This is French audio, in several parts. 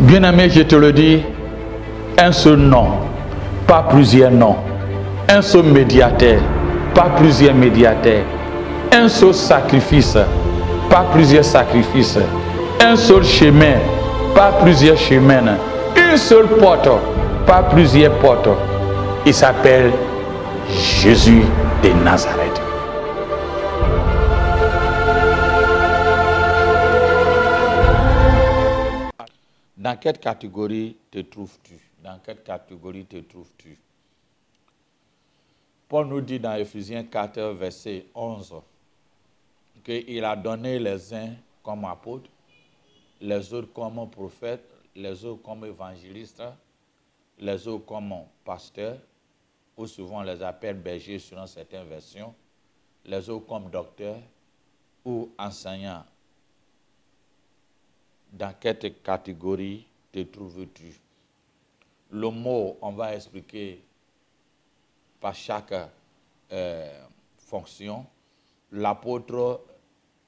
Bien-aimé, je te le dis, un seul nom, pas plusieurs noms. Un seul médiateur, pas plusieurs médiateurs. Un seul sacrifice, pas plusieurs sacrifices. Un seul chemin, pas plusieurs chemins. Une seule porte, pas plusieurs portes. Il s'appelle Jésus de Nazareth. Dans quelle catégorie te trouves-tu? Dans quelle catégorie te trouves-tu? Paul nous dit dans Ephésiens 4, verset 11, qu'il a donné les uns comme apôtres, les autres comme prophètes, les autres comme évangélistes, les autres comme pasteurs, ou souvent on les appelle bergers selon certaines versions, les autres comme docteurs ou enseignants. Dans quelle catégorie te trouves-tu? Le mot, on va expliquer par chaque fonction. L'apôtre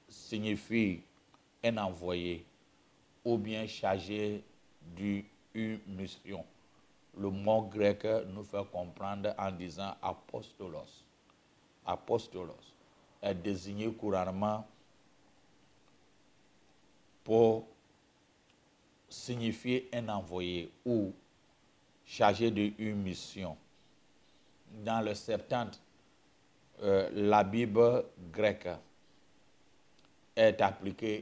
signifie un envoyé ou bien chargé d'une mission. Le mot grec nous fait comprendre en disant apostolos. Apostolos est désigné couramment pour signifier un envoyé ou chargé d'une mission. Dans le Septante, la Bible grecque est appliquée.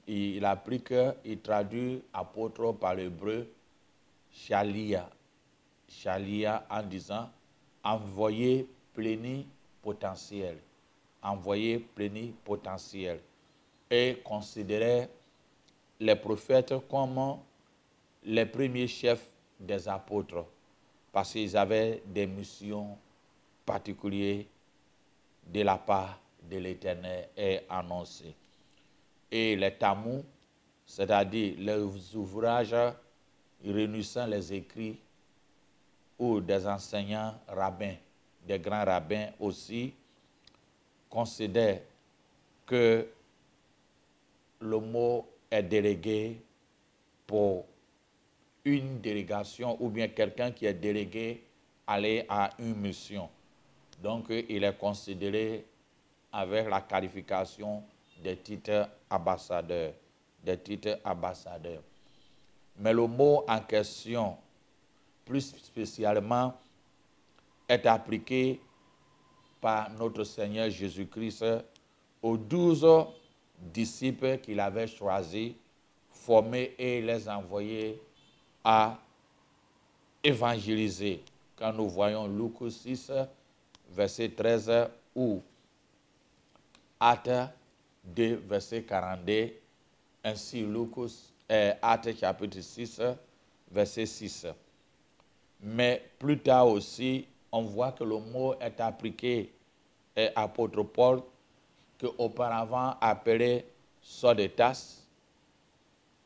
Il applique, il traduit apôtre par l'hébreu chalia. Chalia en disant envoyé plénipotentiel. Envoyé plénipotentiel. Et considérait les prophètes comme les premiers chefs des apôtres parce qu'ils avaient des missions particulières de la part de l'Éternel et annoncées. Et les tamous, c'est-à-dire les ouvrages réunissant les écrits ou des enseignants rabbins, des grands rabbins aussi, considèrent que le mot est délégué pour une délégation ou bien quelqu'un qui est délégué aller à une mission. Donc, il est considéré avec la qualification des titres ambassadeurs. Des titres ambassadeurs. Mais le mot en question, plus spécialement, est appliqué par notre Seigneur Jésus-Christ aux 12 disciples qu'il avait choisis, formés et les envoyés à évangéliser. Quand nous voyons Luc 6, verset 13, ou Actes 2, verset 42, ainsi Actes chapitre 6, verset 6. Mais plus tard aussi, on voit que le mot est appliqué à l'apôtre Paul, qu'auparavant appelé Saul de Tarse,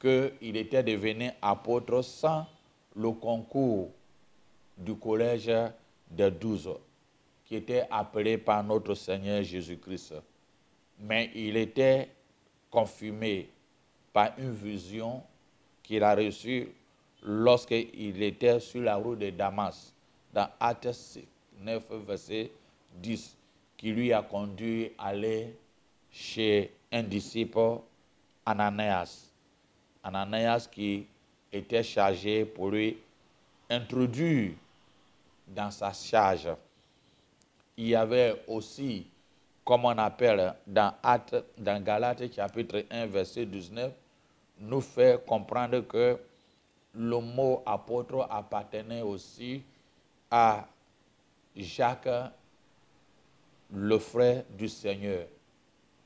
qu'il était devenu apôtre sans le concours du collège des 12, qui était appelé par notre Seigneur Jésus-Christ. Mais il était confirmé par une vision qu'il a reçue lorsqu'il était sur la route de Damas, dans Actes 9, verset 10, qui lui a conduit à aller chez un disciple, Ananias. Ananias qui était chargé pour lui introduire dans sa charge. Il y avait aussi, comme on appelle dans Galates chapitre 1, verset 19, nous fait comprendre que le mot apôtre appartenait aussi à Jacques, le frère du Seigneur,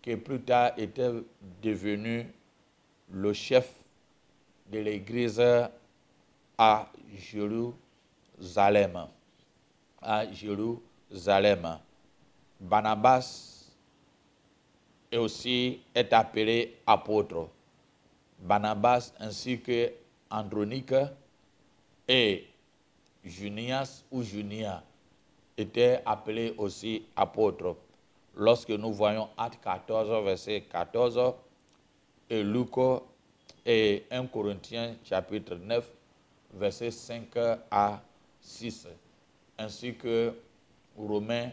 qui plus tard était devenu le chef de l'église à Jérusalem. À Jérusalem. Barnabas est aussi appelé apôtre. Barnabas ainsi que Andronique et Junias ou Junia étaient appelés aussi apôtres. Lorsque nous voyons Actes 14, verset 14, et Luc et 1 Corinthiens chapitre 9, versets 5 à 6, ainsi que Romains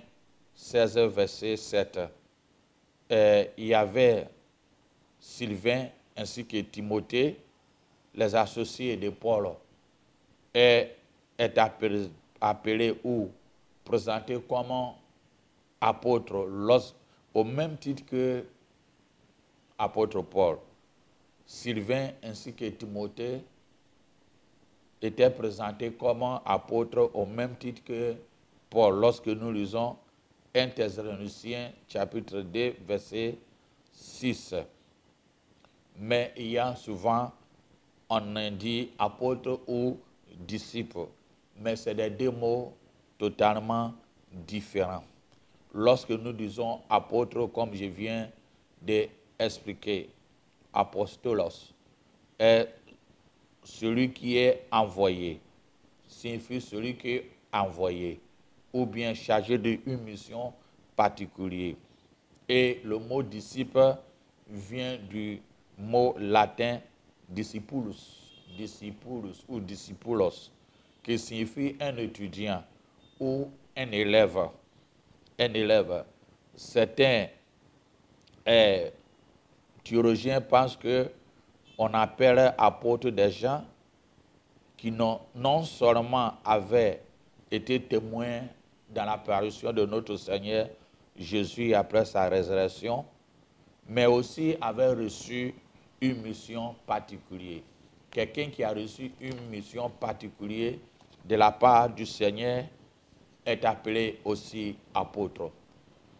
16, verset 7. Il y avait Sylvain ainsi que Timothée, les associés de Paul, est appelé ou présenté comme apôtre au même titre que apôtre Paul. Sylvain ainsi que Timothée étaient présentés comme apôtres au même titre que Paul. Lorsque nous lisons 1 Thessaloniciens chapitre 2 verset 6. Mais il y a souvent, on a dit apôtre ou disciple, mais c'est des deux mots totalement différents. Lorsque nous disons apôtre, comme je viens d'expliquer, apostolos est celui qui est envoyé, signifie celui qui est envoyé, ou bien chargé d'une mission particulière. Et le mot disciple vient du mot latin discipulus ou discipulos, qui signifie un étudiant ou un élève. Un élève. Certains théologiens pensent qu'on appelle apôtres des gens qui non seulement avaient été témoins dans l'apparition de notre Seigneur Jésus après sa résurrection, mais aussi avaient reçu une mission particulière. Quelqu'un qui a reçu une mission particulière de la part du Seigneur est appelé aussi apôtre.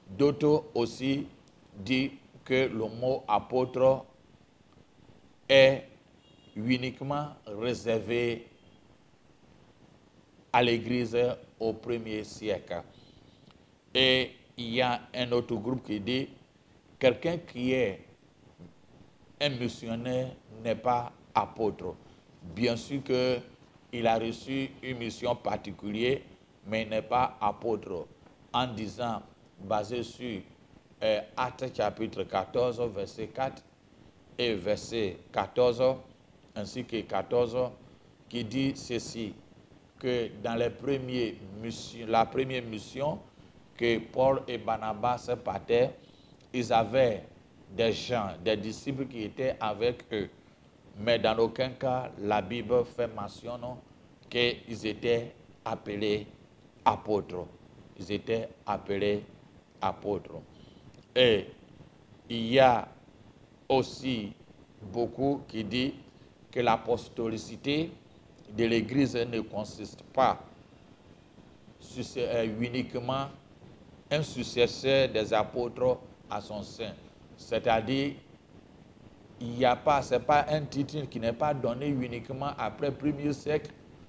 D'autres aussi disent que le mot apôtre est uniquement réservé à l'Église au 1er siècle. Et il y a un autre groupe qui dit quelqu'un qui est un missionnaire n'est pas apôtre. Bien sûr qu'il a reçu une mission particulière, mais il n'est pas apôtre. En disant, basé sur Actes chapitre 14, verset 4 et verset 14, ainsi que 14, qui dit ceci, que dans la première mission que Paul et Barnabas partaient, ils avaient des gens, des disciples qui étaient avec eux. Mais dans aucun cas, la Bible fait mention qu'ils étaient appelés apôtres. Ils étaient appelés apôtres. Et il y a aussi beaucoup qui disent que l'apostolicité de l'Église ne consiste pas uniquement un successeur des apôtres à son sein. C'est-à-dire, il n'y a pas, c'est pas un titre qui n'est pas donné uniquement après le 1er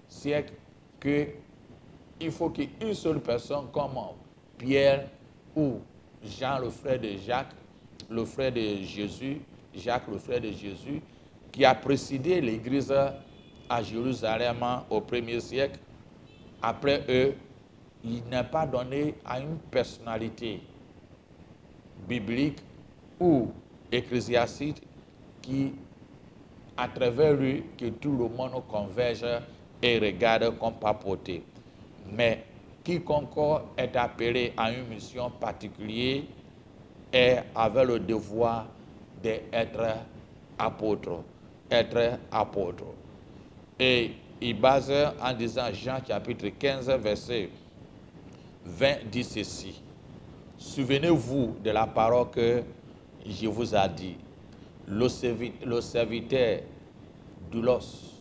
siècle qu'il faut qu'une seule personne comme Pierre ou Jean, le frère de Jacques, le frère de Jésus, Jacques, le frère de Jésus, qui a précédé l'Église à Jérusalem au 1er siècle. Après eux, il n'est pas donné à une personnalité biblique ou ecclésiastique qui, à travers lui, que tout le monde converge et regarde comme papauté. Mais quiconque est appelé à une mission particulière est avec le devoir d'être apôtre. Être apôtre. Et il base en disant Jean chapitre 15, verset 20 dit ceci. Souvenez-vous de la parole que je vous ai dit. Le serviteur doulos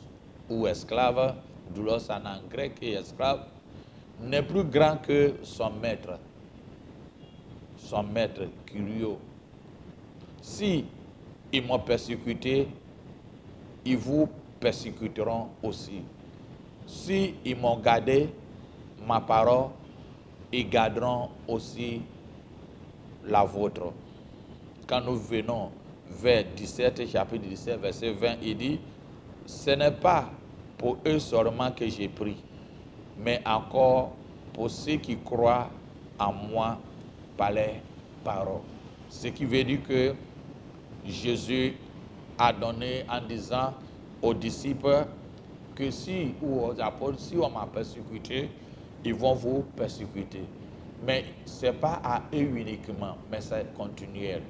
ou esclave, doulos en grec et esclave, n'est plus grand que son maître. Son maître, Kyrio. Si ils m'ont persécuté, ils vous persécuteront aussi. Si ils m'ont gardé ma parole, ils garderont aussi la vôtre. Quand nous venons vers 17, chapitre 17, verset 20, il dit, ce n'est pas pour eux seulement que j'ai pris, mais encore pour ceux qui croient en moi par les paroles. Ce qui veut dire que Jésus a donné en disant aux disciples que si, ou aux apôtres, si on m'a persécuté, ils vont vous persécuter. Mais ce n'est pas à eux uniquement, mais c'est continuel.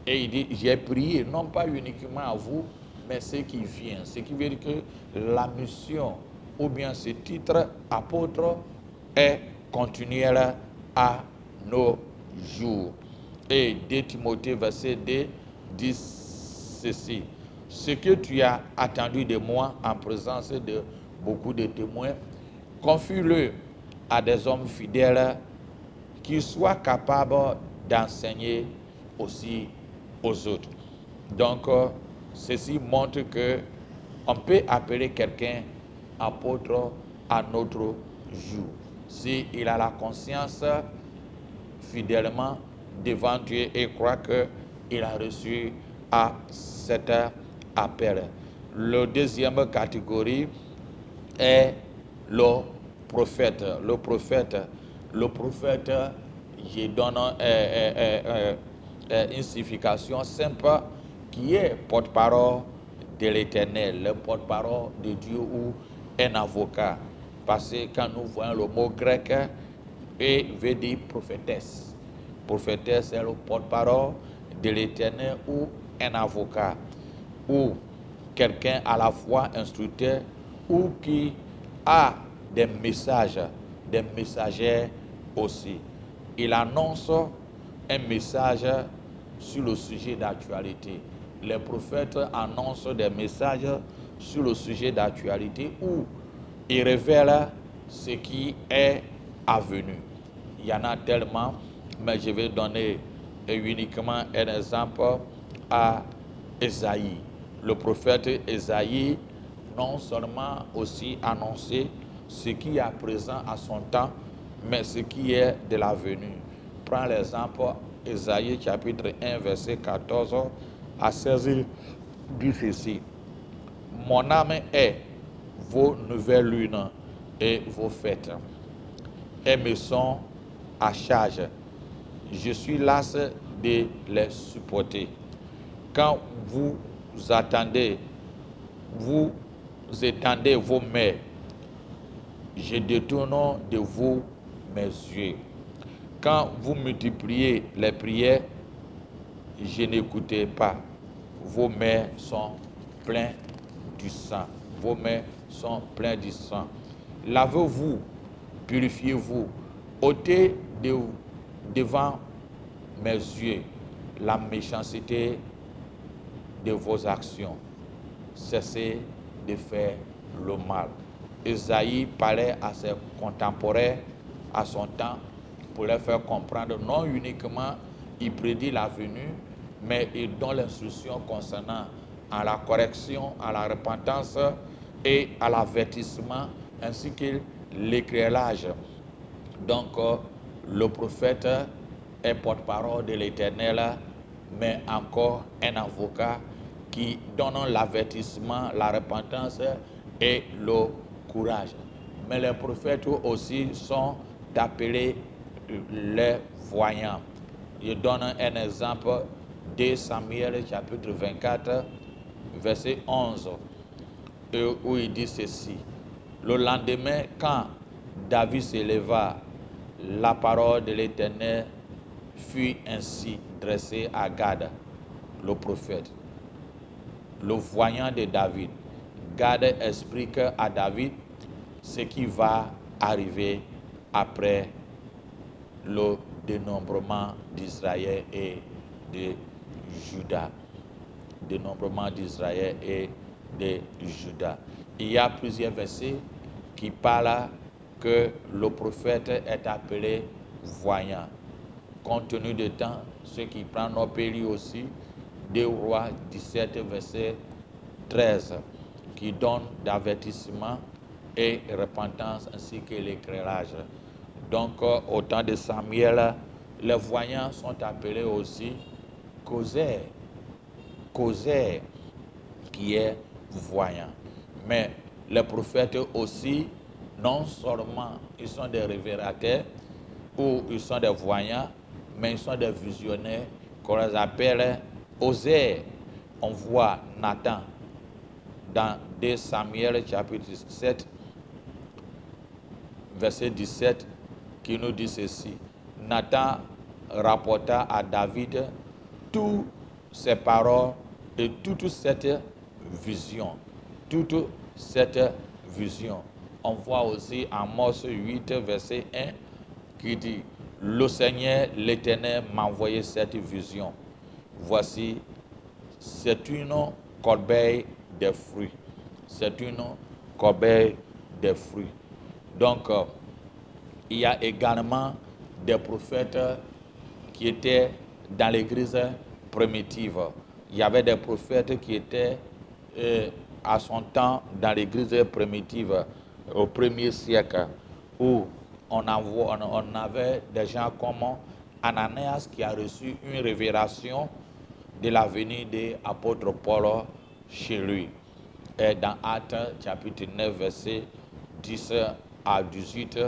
Et il dit, j'ai prié, non pas uniquement à vous, mais ce qui vient. Ce qui veut dire que la mission, ou bien ce titre apôtre, est continuel à nos jours. Et 2 Timothée, verset 2, dit ceci. Ce que tu as attendu de moi en présence de beaucoup de témoins, confie-le à des hommes fidèles qui soient capables d'enseigner aussi aux autres. Donc, ceci montre que on peut appeler quelqu'un apôtre à notre jour. S'il a la conscience fidèlement devant Dieu et croit qu'il a reçu à cet appel. La deuxième catégorie est le prophète. Le prophète, je donne une signification simple qui est porte-parole de l'Éternel, le porte-parole de Dieu ou un avocat. Parce que quand nous voyons le mot grec, et veut dire prophétesse. Prophétesse est le porte-parole de l'Éternel ou un avocat, ou quelqu'un à la fois instructeur ou qui a des messages, des messagers aussi. Il annonce un message sur le sujet d'actualité. Les prophètes annoncent des messages sur le sujet d'actualité où ils révèlent ce qui est avenu. Il y en a tellement, mais je vais donner uniquement un exemple à Ésaïe. Le prophète Ésaïe non seulement aussi annoncé ce qui est présent à son temps, mais ce qui est de l'avenir. Prends l'exemple Ésaïe chapitre 1, verset 14 à 16, dit ceci. Mon âme est vos nouvelles lunes et vos fêtes. Elles me sont à charge. Je suis las de les supporter. Quand vous attendez, vous étendez vos mains, je détourne de vous mes yeux. Quand vous multipliez les prières, je n'écoutais pas. Vos mains sont pleines du sang. Vos mains sont pleines du sang. Lavez-vous, purifiez-vous, ôtez devant mes yeux la méchanceté de vos actions. Cessez de faire le mal. Ésaïe parlait à ses contemporains à son temps pour leur faire comprendre, non uniquement il prédit la venue, mais il donne l'instruction concernant à la correction, à la repentance et à l'avertissement, ainsi que l'éclairage. Donc, le prophète est porte-parole de l'Éternel, mais encore un avocat qui donne l'avertissement, la repentance et le courage. Mais les prophètes aussi sont appelés les voyants. Je donne un exemple de Samuel chapitre 24, verset 11, où il dit ceci. Le lendemain, quand David s'éleva, la parole de l'Éternel fut ainsi dressée à Gad, le prophète, le voyant de David. Gad explique à David ce qui va arriver après le dénombrement d'Israël et de Juda. Dénombrement d'Israël et de Juda. Il y a plusieurs versets qui parlent que le prophète est appelé voyant. Compte tenu du temps, ceux qui prennent nos pays aussi, 2 Rois 17, verset 13, qui donne d'avertissement et repentance ainsi que l'éclairage. Donc, au temps de Samuel, les voyants sont appelés aussi causeurs, qui est voyant. Mais les prophètes aussi, non seulement ils sont des révélateurs ou ils sont des voyants, mais ils sont des visionnaires qu'on les appelle oseurs. on voit Nathan dans 2 Samuel chapitre 7, verset 17, qui nous dit ceci. Nathan rapporta à David toutes ces paroles et toute cette vision. Toute cette vision. On voit aussi Amos 8, verset 1, qui dit, le Seigneur l'Éternel m'a envoyé cette vision. Voici, c'est une corbeille de fruits. C'est une corbeille de fruits. Donc, il y a également des prophètes qui étaient dans l'église primitive. Il y avait des prophètes qui étaient à son temps dans l'église primitive au 1er siècle, où on avait des gens comme Ananias qui a reçu une révélation de la venue de l'apôtre Paul chez lui. Et dans Actes chapitre 9, verset 10 à 18,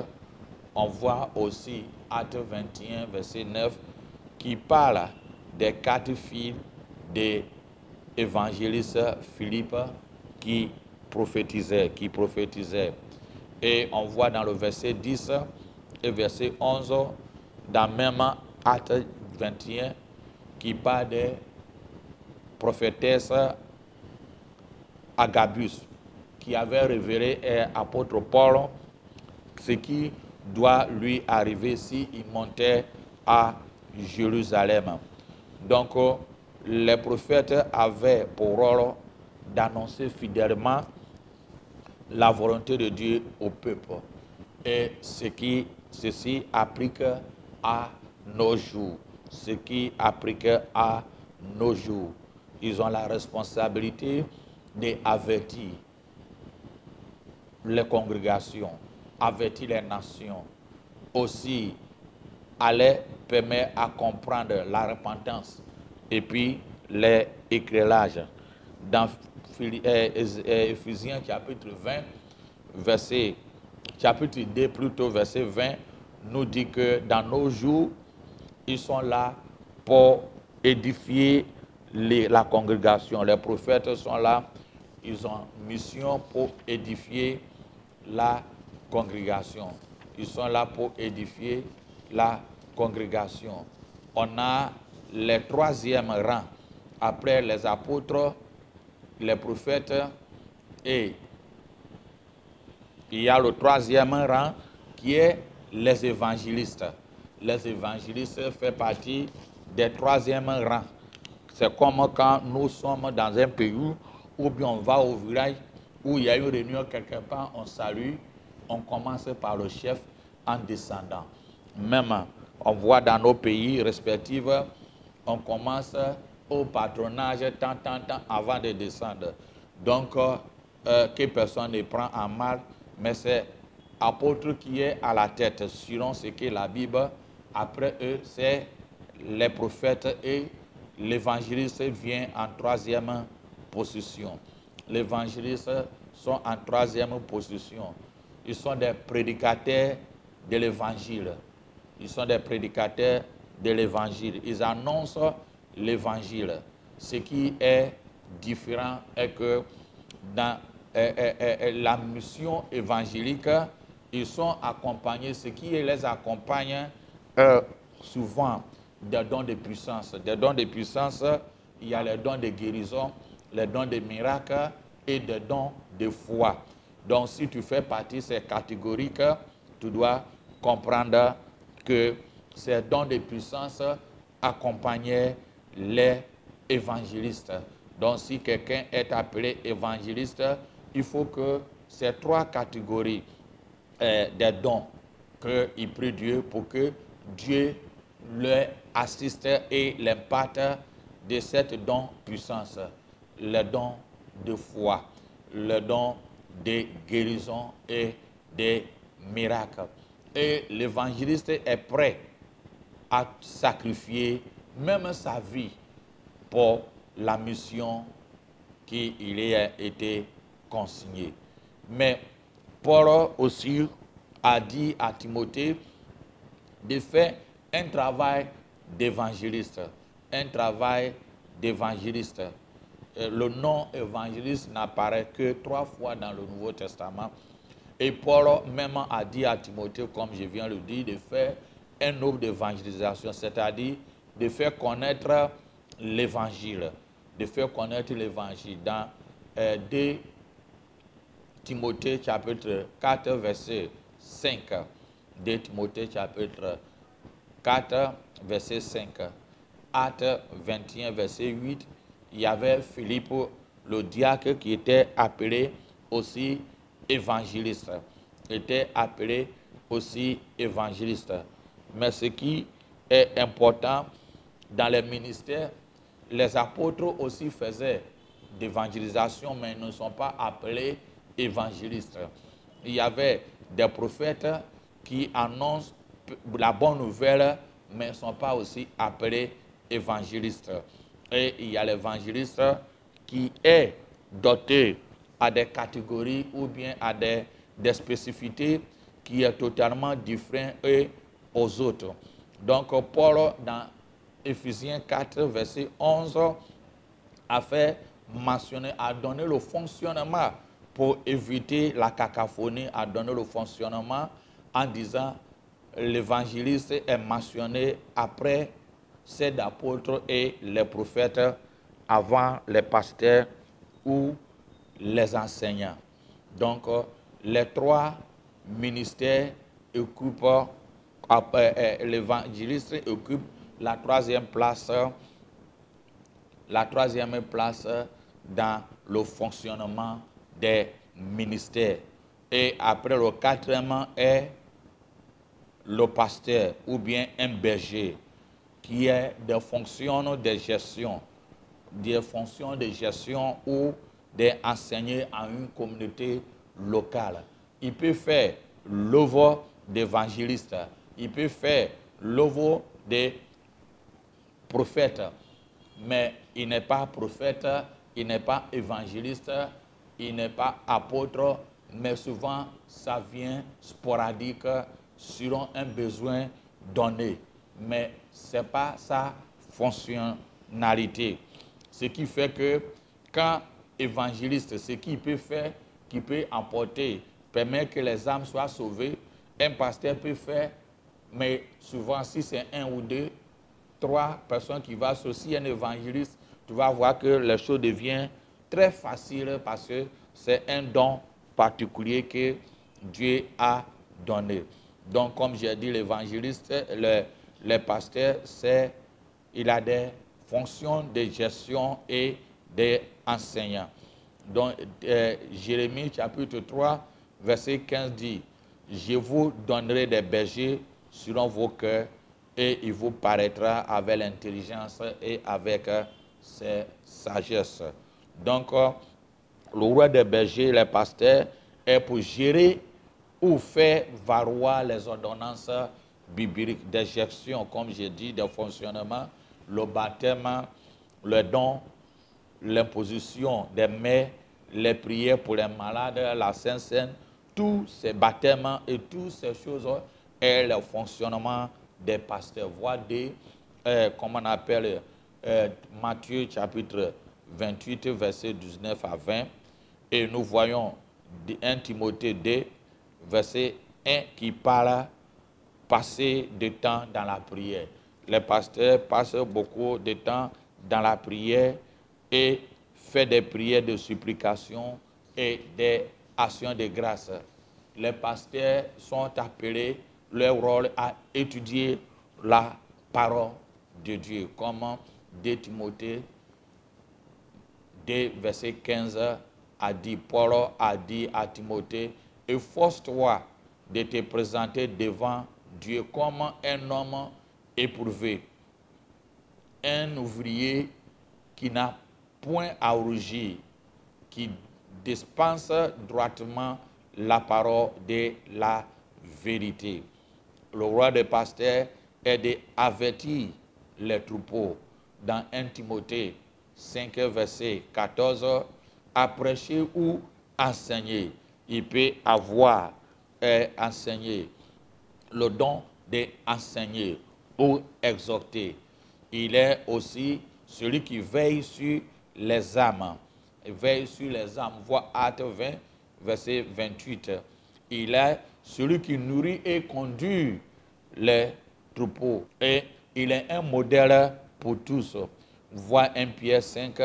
on voit aussi Actes 21, verset 9, qui parle des 4 filles de l'évangéliste Philippe qui prophétisaient. Et on voit dans le verset 10 et verset 11, dans même Actes 21, qui parle des prophétesses Agabus, qui avait révélé à l'apôtre Paul ce qui doit lui arriver s'il montait à Jérusalem. Donc, les prophètes avaient pour rôle d'annoncer fidèlement la volonté de Dieu au peuple. Et ceci applique à nos jours. Ce qui applique à nos jours. Ils ont la responsabilité d'avertir les congrégations, avertir les nations. Aussi, aller permettre à comprendre la repentance et puis les éclairages. Dans Éphésiens chapitre 20, chapitre 2 plutôt, verset 20, nous dit que dans nos jours, ils sont là pour édifier la congrégation. Les prophètes sont là, ils ont mission pour édifier la congrégation. Ils sont là pour édifier la congrégation. On a le 3e rang après les apôtres, les prophètes, et il y a le 3e rang qui est les évangélistes. Les évangélistes font partie des 3e rang. C'est comme quand nous sommes dans un pays où bien on va au village, où il y a une réunion quelque part, on salue, on commence par le chef en descendant. Même, on voit dans nos pays respectifs, on commence au patronage tant avant de descendre. Donc, que personne ne prend en mal, mais c'est l'apôtre qui est à la tête, selon ce que la Bible, après eux, c'est les prophètes et l'évangéliste vient en 3e position. Les évangélistes sont en 3e position. Ils sont des prédicateurs de l'évangile. Ils sont des prédicateurs de l'évangile. Ils annoncent l'évangile. Ce qui est différent est que dans la mission évangélique, ils sont accompagnés, ce qui les accompagne souvent des dons de puissance. Des dons de puissance, il y a les dons de guérison, les dons de miracles et des dons de foi. Donc, si tu fais partie de ces catégories, tu dois comprendre que ces dons de puissance accompagnaient les évangélistes. Donc, si quelqu'un est appelé évangéliste, il faut que ces 3 catégories des dons qu'il prie Dieu pour que Dieu leur assiste et l'impacte de cette don puissance, le don de foi, le don de guérison et des miracles. Et l'évangéliste est prêt à sacrifier même sa vie pour la mission qui il a été consignée. Mais Paul aussi a dit à Timothée de faire un travail d'évangéliste. Un travail d'évangéliste. le nom évangéliste n'apparaît que 3 fois dans le Nouveau Testament. Et Paul même a dit à Timothée, comme je viens de le dire, de faire un œuvre d'évangélisation, c'est-à-dire de faire connaître l'évangile. De faire connaître l'évangile. Dans 2 Timothée chapitre 4, verset 5. 2 Timothée chapitre 4, verset 5. Acte 21, verset 8. Il y avait Philippe, le diacre, qui était appelé aussi évangéliste. Était appelé aussi évangéliste. Mais ce qui est important dans les ministères, les apôtres aussi faisaient d'évangélisation, mais ils ne sont pas appelés évangélistes. Il y avait des prophètes qui annoncent la bonne nouvelle, mais ne sont pas aussi appelés évangélistes. Et il y a l'évangéliste qui est doté à des catégories ou bien à des spécificités qui est totalement différent aux autres. Donc Paul, dans Éphésiens 4, verset 11, a fait mentionner, a donné le fonctionnement pour éviter la cacophonie, a donné le fonctionnement en disant l'évangéliste est mentionné après ces apôtres et les prophètes, avant les pasteurs ou les enseignants. Donc, les 3 ministères occupent, l'évangéliste occupe la 3e place, dans le fonctionnement des ministères. Et après, le 4e est le pasteur ou bien un berger, qui est des fonctions de gestion, ou d'enseigner à une communauté locale. Il peut faire l'œuvre d'évangéliste, il peut faire l'œuvre de prophète, mais il n'est pas prophète, il n'est pas évangéliste, il n'est pas apôtre, mais souvent ça vient sporadique sur un besoin donné. Mais ce n'est pas sa fonctionnalité. Ce qui fait que quand évangéliste, ce qu'il peut faire, qui peut emporter, permet que les âmes soient sauvées, un pasteur peut faire, mais souvent si c'est 1 ou 2, 3 personnes qui vont associer un évangéliste, tu vas voir que les choses deviennent très faciles parce que c'est un don particulier que Dieu a donné. Donc, comme j'ai dit, l'évangéliste, le pasteur, il a des fonctions de gestion et d'enseignant. Donc, Jérémie chapitre 3, verset 15 dit, « Je vous donnerai des bergers selon vos cœurs, et il vous paraîtra avec l'intelligence et avec ses sagesses. » Donc, le roi des bergers, les pasteurs, est pour gérer ou faire valoir les ordonnances bibliques, des gestions, comme j'ai dit, de fonctionnement, le baptême, le don, l'imposition des mains, les prières pour les malades, la Sainte-Seine, tous ces baptêmes et toutes ces choses est le fonctionnement des pasteurs. Voire comment on appelle, Matthieu chapitre 28, verset 19 à 20. Et nous voyons 1 Timothée 2, verset 1 qui parle passer du temps dans la prière. Les pasteurs passent beaucoup de temps dans la prière et font des prières de supplication et des actions de grâce. Les pasteurs sont appelés, leur rôle, à étudier la parole de Dieu. Comme 2 Timothée 2, verset 15 a dit, Paul a dit à Timothée, efforce-toi de te présenter devant Dieu comme un homme éprouvé, un ouvrier qui n'a point à rougir, qui dispense droitement la parole de la vérité. Le roi des pasteurs est d'avertir les troupeaux. Dans 1 Timothée 5, verset 14, à prêcher ou enseigner. Il peut avoir enseigné, le don d'enseigner ou exhorter. Il est aussi celui qui veille sur les âmes. Veille sur les âmes. Vois Acte 20, verset 28. Il est celui qui nourrit et conduit les troupeaux. Et il est un modèle pour tous. Vois 1 Pierre 5,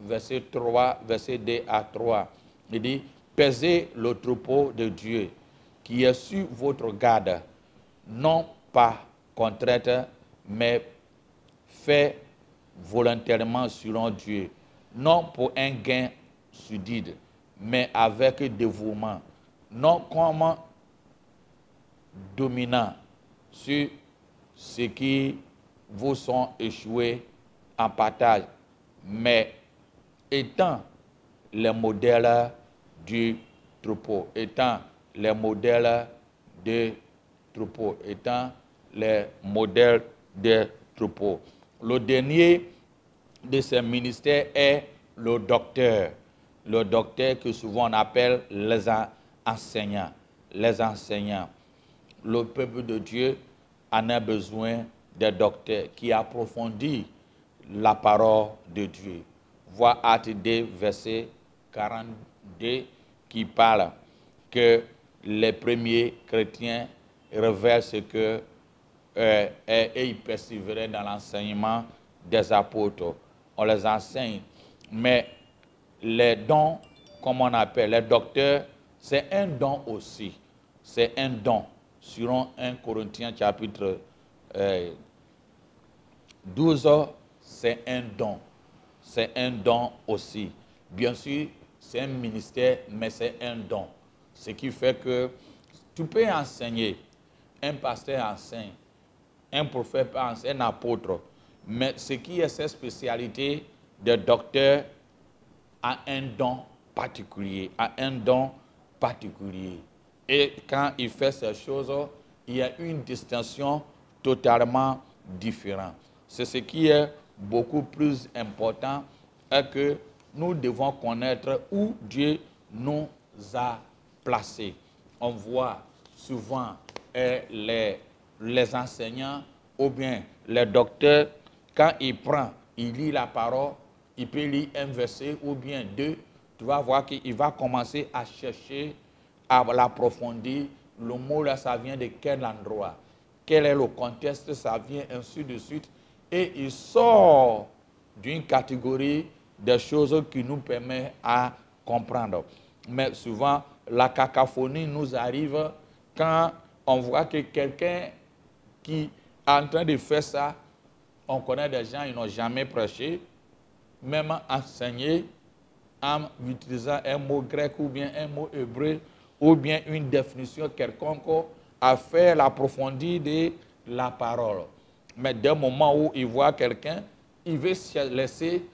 verset 3, verset 2 à 3. Il dit, pesez le troupeau de Dieu qui est sur votre garde, non pas contre traite, mais fait volontairement selon Dieu, non pour un gain subtil, mais avec dévouement, non comme dominant sur ce qui vous sont échoués en partage, mais étant les modèles du troupeau, étant les modèles de troupeau, étant les modèles des troupeaux. Le dernier de ces ministères est le docteur que souvent on appelle les enseignants. Les enseignants. Le peuple de Dieu en a besoin des docteurs qui approfondissent la parole de Dieu. Vois Acte 2, verset 42, qui parle que les premiers chrétiens révèlent ce que et ils persévéraient dans l'enseignement des apôtres. On les enseigne. Mais les dons, comme on appelle les docteurs, c'est un don aussi. C'est un don. Selon 1 Corinthiens chapitre 12, c'est un don. C'est un don aussi. Bien sûr, c'est un ministère, mais c'est un don. Ce qui fait que tu peux enseigner. Un pasteur enseigne. Un prophète enseigne, un apôtre. Mais ce qui est sa spécialité de docteur a un don particulier. Et quand il fait ces choses, il y a une distinction totalement différente. C'est ce qui est beaucoup plus important et que nous devons connaître où Dieu nous a placés. On voit souvent les enseignants ou bien les docteurs, quand il lit la parole, il peut lire un verset ou bien deux, tu vas voir qu'il va commencer à chercher, à l'approfondir. Le mot là, ça vient de quel endroit? Quel est le contexte? Ça vient ainsi de suite. Et il sort d'une catégorie de choses qui nous permet à comprendre. Mais souvent, la cacophonie nous arrive quand on voit que quelqu'un qui est en train de faire ça, on connaît des gens, ils n'ont jamais prêché, même enseigné en utilisant un mot grec ou bien un mot hébreu ou bien une définition quelconque à faire l'approfondir de la parole. Mais dès le moment où il voit quelqu'un, il veut se laisser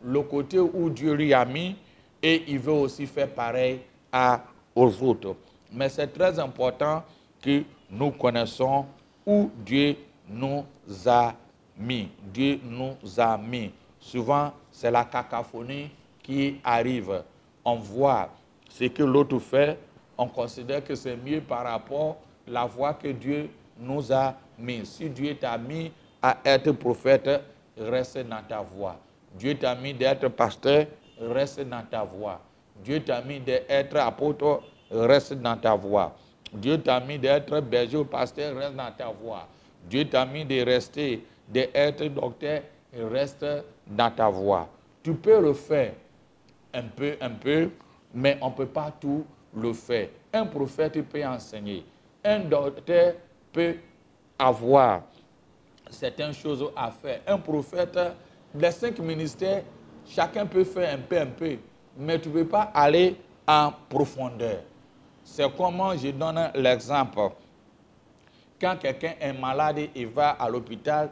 le côté où Dieu lui a mis et il veut aussi faire pareil aux autres. Mais c'est très important que nous connaissons où Dieu nous a mis. Dieu nous a mis. Souvent, c'est la cacophonie qui arrive. On voit ce que l'autre fait, on considère que c'est mieux par rapport à la voie que Dieu nous a mis. Si Dieu t'a mis à être prophète, reste dans ta voie. Dieu t'a mis d'être pasteur, reste dans ta voie. Dieu t'a mis d'être apôtre, reste dans ta voie. Dieu t'a mis d'être berger ou pasteur, reste dans ta voie. Dieu t'a mis de rester, d'être docteur, reste dans ta voie. Tu peux le faire un peu, mais on ne peut pas tout le faire. Un prophète peut enseigner. Un docteur peut avoir certaines choses à faire. Un prophète, les 5 ministères, chacun peut faire un peu, mais tu ne peux pas aller en profondeur. C'est comment je donne l'exemple. Quand quelqu'un est malade, il va à l'hôpital,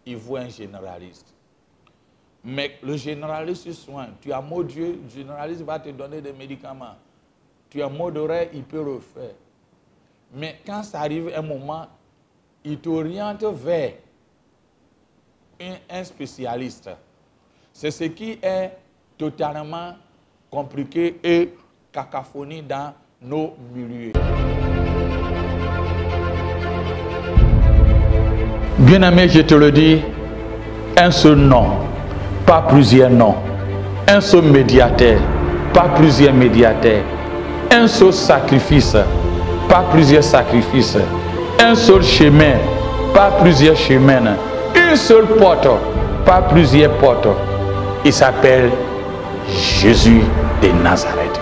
il voit un généraliste. Mais le généraliste soigne. Tu as mot Dieu, le généraliste va te donner des médicaments. Tu as mot d'oreille, il peut le faire. Mais quand ça arrive un moment, il t'oriente vers un spécialiste. C'est ce qui est totalement compliqué et cacophonie dans nos milieux. Bien-aimé, je te le dis, un seul nom. pas plusieurs noms. Un seul médiateur, pas plusieurs médiateurs. Un seul sacrifice, pas plusieurs sacrifices. Un seul chemin, pas plusieurs chemins. Une seule porte, pas plusieurs portes. Il s'appelle Jésus de Nazareth.